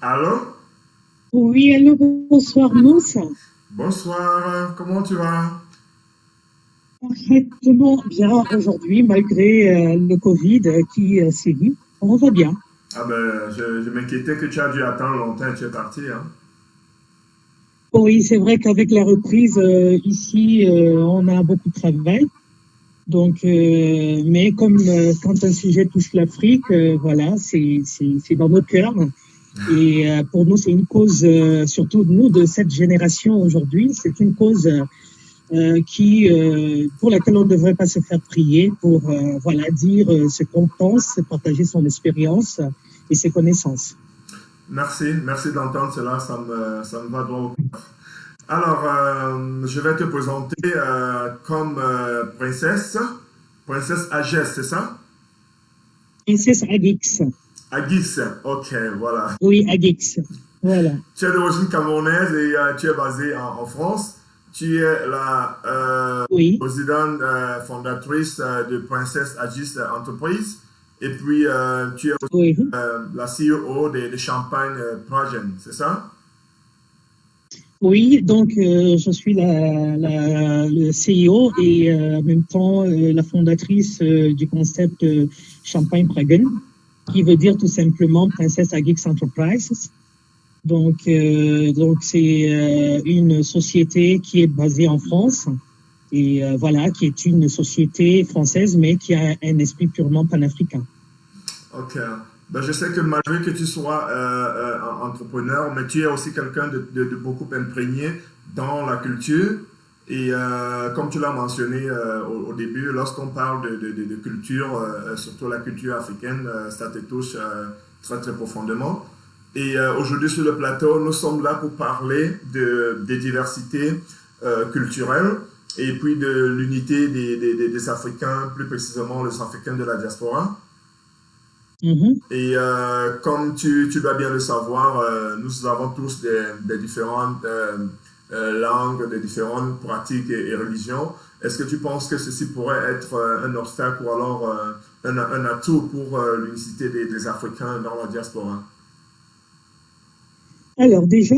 Allô? Oui, allô, bonsoir Moussa. Bonsoir, comment tu vas? Parfaitement bien aujourd'hui, malgré le Covid qui sévit. On va bien. Ah ben, je m'inquiétais que tu as dû attendre longtemps et tu es parti, hein? Oui, c'est vrai qu'avec la reprise ici, on a beaucoup de travail. Donc, mais comme quand un sujet touche l'Afrique, voilà, c'est dans nos cœurs. Et pour nous, c'est une cause, surtout nous de cette génération aujourd'hui, c'est une cause pour laquelle on ne devrait pas se faire prier pour voilà, dire ce qu'on pense, partager son expérience et ses connaissances. Merci, merci d'entendre cela, ça me va droit au cœur. Alors, je vais te présenter comme princesse Agès, c'est ça? Princesse Agix. Agis, ok, voilà. Oui, Agix. Voilà. Tu es d'origine camerounaise et tu es basée en France. Tu es la Oui, présidente fondatrice de Princesse Agis Entreprise. Et puis, tu es oui. la CEO de Champagne Progen, c'est ça? Oui, donc je suis le CEO et en même temps la fondatrice du concept Champagne Pragen, qui veut dire tout simplement Princesse Agix Enterprises. Donc c'est une société qui est basée en France et voilà, qui est une société française, mais qui a un esprit purement panafricain. Ok. Ben, je sais que malgré que tu sois entrepreneur, mais tu es aussi quelqu'un de beaucoup imprégné dans la culture. Et comme tu l'as mentionné au début, lorsqu'on parle de culture, surtout la culture africaine, ça te touche très très profondément. Et aujourd'hui sur le plateau, nous sommes là pour parler des diversités culturelles et puis de l'unité des Africains, plus précisément les Africains de la diaspora. Mhm. Et comme tu dois bien le savoir, nous avons tous des différentes langues, des différentes pratiques et religions. Est-ce que tu penses que ceci pourrait être un obstacle ou alors un atout pour l'unicité des Africains dans la diaspora? Alors déjà,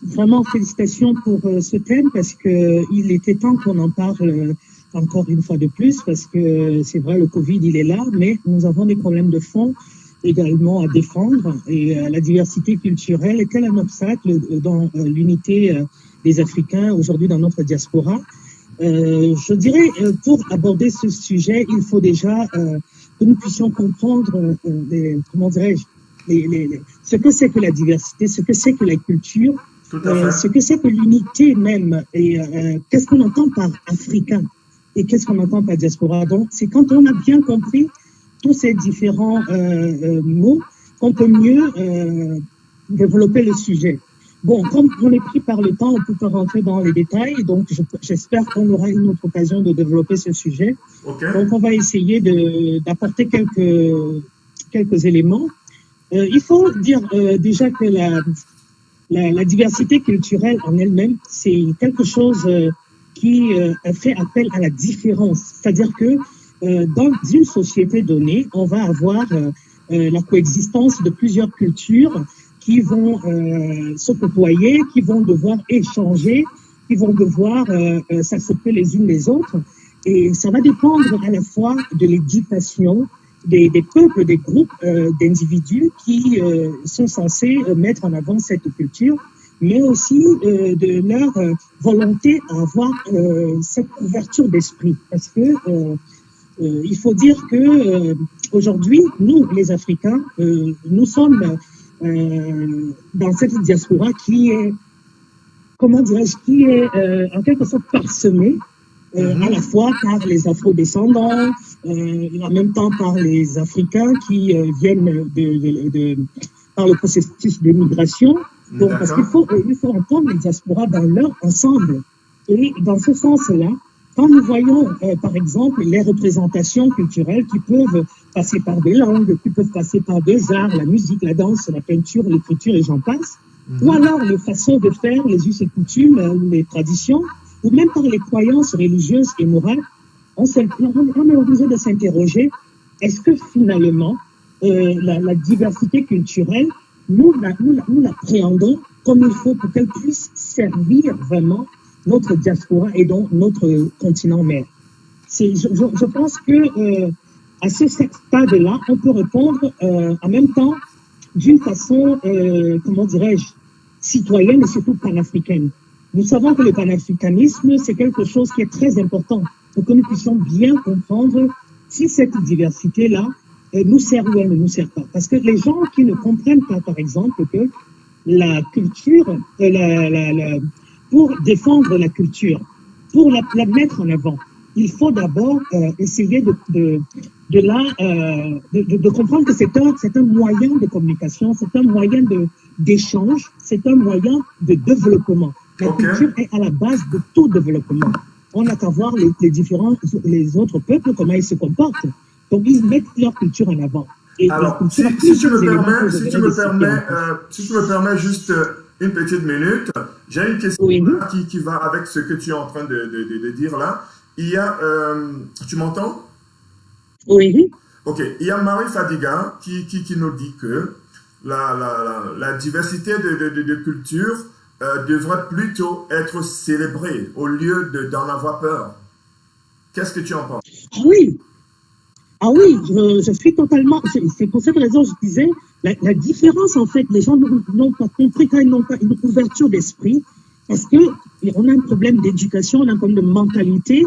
vraiment félicitations pour ce thème parce que il était temps qu'on en parle encore une fois de plus parce que c'est vrai, le Covid, il est là, mais nous avons des problèmes de fond également à défendre et la diversité culturelle est-elle un obstacle dans l'unité des Africains aujourd'hui dans notre diaspora? Je dirais, pour aborder ce sujet, il faut déjà que nous puissions comprendre, comment dirais-je, ce que c'est que la diversité, ce que c'est que la culture, Tout à fait. ce que c'est que l'unité même, et qu'est-ce qu'on entend par africain et qu'est-ce qu'on entend par diaspora. Donc, c'est quand on a bien compris tous ces différents mots qu'on peut mieux développer le sujet. Bon, comme on est pris par le temps, on ne peut pas rentrer dans les détails, donc j'espère qu'on aura une autre occasion de développer ce sujet. OK. Donc, on va essayer d'apporter quelques éléments. Il faut dire déjà que la diversité culturelle en elle-même, c'est quelque chose qui fait appel à la différence. C'est-à-dire que dans une société donnée, on va avoir la coexistence de plusieurs cultures qui vont se côtoyer, qui vont devoir échanger, qui vont devoir s'accepter les unes les autres. Et ça va dépendre à la fois de l'éducation des peuples, des groupes d'individus qui sont censés mettre en avant cette culture, mais aussi de leur volonté à avoir cette ouverture d'esprit. Parce que il faut dire que aujourd'hui, nous, les Africains, nous sommes dans cette diaspora qui est, comment dirais-je, qui est en quelque sorte parsemée à la fois par les afro-descendants, en même temps par les Africains qui viennent par le processus d'émigration. Donc, parce il faut entendre les diasporas dans leur ensemble. Et dans ce sens-là, quand nous voyons, par exemple, les représentations culturelles qui peuvent passer par des langues, qui peuvent passer par des arts, la musique, la danse, la peinture, l'écriture et j'en passe, ou alors les façons de faire, les us et coutumes, les traditions, ou même par les croyances religieuses et morales, on est obligé de s'interroger, est-ce que finalement, la diversité culturelle nous l'appréhendons comme il faut pour qu'elle puisse servir vraiment notre diaspora et donc notre continent mère. Je pense que à ce stade-là, on peut répondre en même temps d'une façon, comment dirais-je, citoyenne et surtout panafricaine. Nous savons que le panafricanisme, c'est quelque chose qui est très important pour que nous puissions bien comprendre si cette diversité-là nous sert ou elle ne nous sert pas. Parce que les gens qui ne comprennent pas, par exemple, que la culture, pour défendre la culture, pour la mettre en avant, il faut d'abord essayer de comprendre que c'est un moyen de communication, c'est un moyen d'échange, c'est un moyen de développement. La culture est à la base de tout développement. On n'a qu'à voir les autres peuples, comment ils se comportent. Donc, ils mettent leur culture en avant. Et alors, si tu me permets juste une petite minute, j'ai une question qui va avec ce que tu es en train de dire là. Il y a, tu m'entends? Oui. Ok, il y a Marie Fadiga qui nous dit que la diversité de cultures devrait plutôt être célébrée au lieu d'en avoir peur. Qu'est-ce que tu en penses? Ah oui, je suis totalement... C'est pour cette raison que je disais, la différence, en fait, les gens n'ont pas compris quand ils n'ont pas une ouverture d'esprit, parce qu'on a un problème d'éducation, on a un problème de mentalité,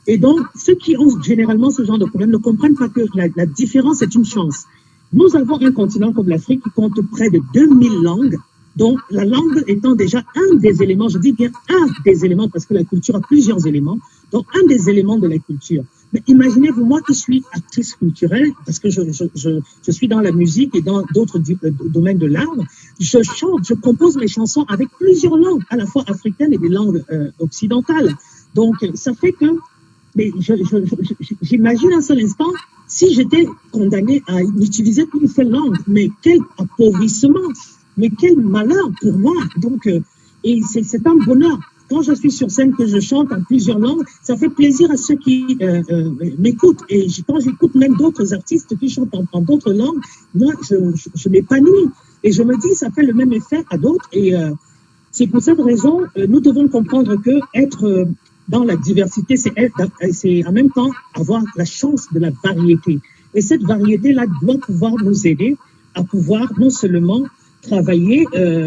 et donc ceux qui ont généralement ce genre de problème ne comprennent pas que la différence est une chance. Nous avons un continent comme l'Afrique qui compte près de 2000 langues, donc la langue étant déjà un des éléments, je dis bien un des éléments, parce que la culture a plusieurs éléments, donc un des éléments de la culture. Mais imaginez-vous, moi qui suis actrice culturelle, parce que je suis dans la musique et dans d'autres domaines de l'art, je chante, je compose mes chansons avec plusieurs langues, à la fois africaines et des langues occidentales. Donc ça fait que, mais j'imagine un seul instant, si j'étais condamnée à n'utiliser qu'une seule langue, mais quel appauvrissement, mais quel malheur pour moi. Donc, et c'est un bonheur. Quand je suis sur scène, que je chante en plusieurs langues, ça fait plaisir à ceux qui m'écoutent. Et quand j'écoute même d'autres artistes qui chantent en d'autres langues, moi, je m'épanouis. Et je me dis, ça fait le même effet à d'autres. Et c'est pour cette raison, nous devons comprendre que être dans la diversité, c'est en même temps avoir la chance de la variété. Et cette variété-là doit pouvoir nous aider à pouvoir non seulement travailler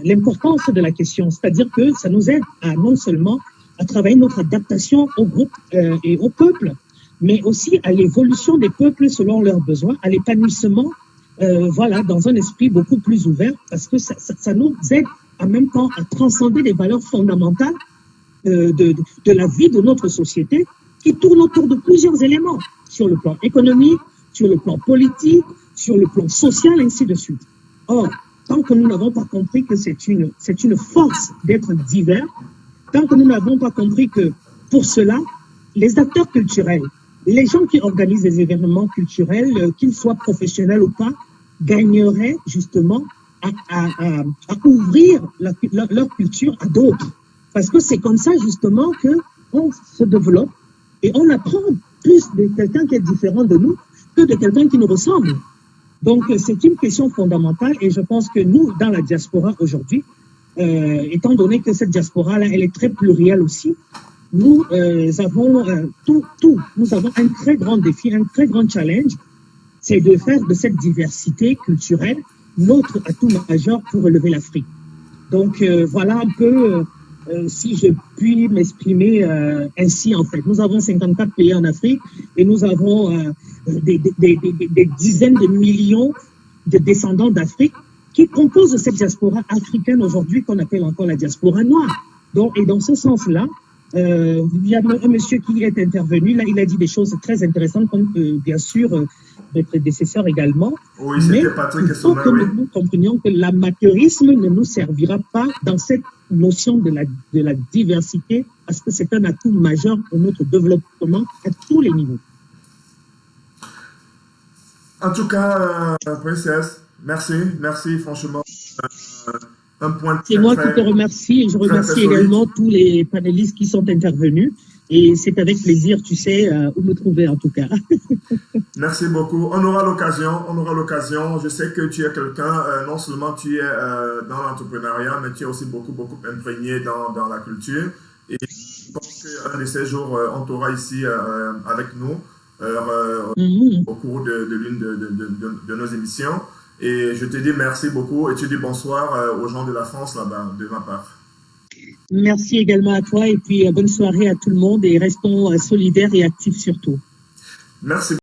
l'importance de la question, c'est-à-dire que ça nous aide à non seulement à travailler notre adaptation au groupe et au peuple, mais aussi à l'évolution des peuples selon leurs besoins, à l'épanouissement, voilà, dans un esprit beaucoup plus ouvert, parce que ça nous aide en même temps à transcender les valeurs fondamentales de la vie de notre société qui tourne autour de plusieurs éléments, sur le plan économique, sur le plan politique, sur le plan social, ainsi de suite. Or, tant que nous n'avons pas compris que c'est une force d'être divers, tant que nous n'avons pas compris que pour cela, les acteurs culturels, les gens qui organisent des événements culturels, qu'ils soient professionnels ou pas, gagneraient justement à ouvrir leur culture à d'autres. Parce que c'est comme ça justement qu'on se développe et on apprend plus de quelqu'un qui est différent de nous que de quelqu'un qui nous ressemble. Donc, c'est une question fondamentale et je pense que nous, dans la diaspora aujourd'hui, étant donné que cette diaspora-là, elle est très plurielle aussi, nous avons nous avons un très grand défi, un très grand challenge, c'est de faire de cette diversité culturelle notre atout majeur pour relever l'Afrique. Donc, voilà un peu, si je puis m'exprimer ainsi, en fait. Nous avons 54 pays en Afrique et nous avons des dizaines de millions de descendants d'Afrique qui composent cette diaspora africaine aujourd'hui qu'on appelle encore la diaspora noire. Donc, et dans ce sens-là, il y a un monsieur qui est intervenu, là, il a dit des choses très intéressantes, comme bien sûr mes prédécesseurs également. Oui, mais Patrick il faut que nous comprenions que l'amateurisme ne nous servira pas dans cette notion de la diversité, parce que c'est un atout majeur pour notre développement à tous les niveaux. En tout cas, Princesse, merci franchement. C'est moi qui te remercie et je remercie également tous les panélistes qui sont intervenus. Et c'est avec plaisir, tu sais, où me trouver en tout cas. Merci beaucoup. On aura l'occasion, on aura l'occasion. Je sais que tu es quelqu'un, non seulement tu es dans l'entrepreneuriat, mais tu es aussi beaucoup imprégné dans la culture. Et je pense qu'un de ces jours, on t'aura ici avec nous Mhm. au cours de l'une de nos émissions. Et je te dis merci beaucoup et tu dis bonsoir aux gens de la France là-bas, de ma part. Merci également à toi et puis bonne soirée à tout le monde et restons solidaires et actifs surtout. Merci.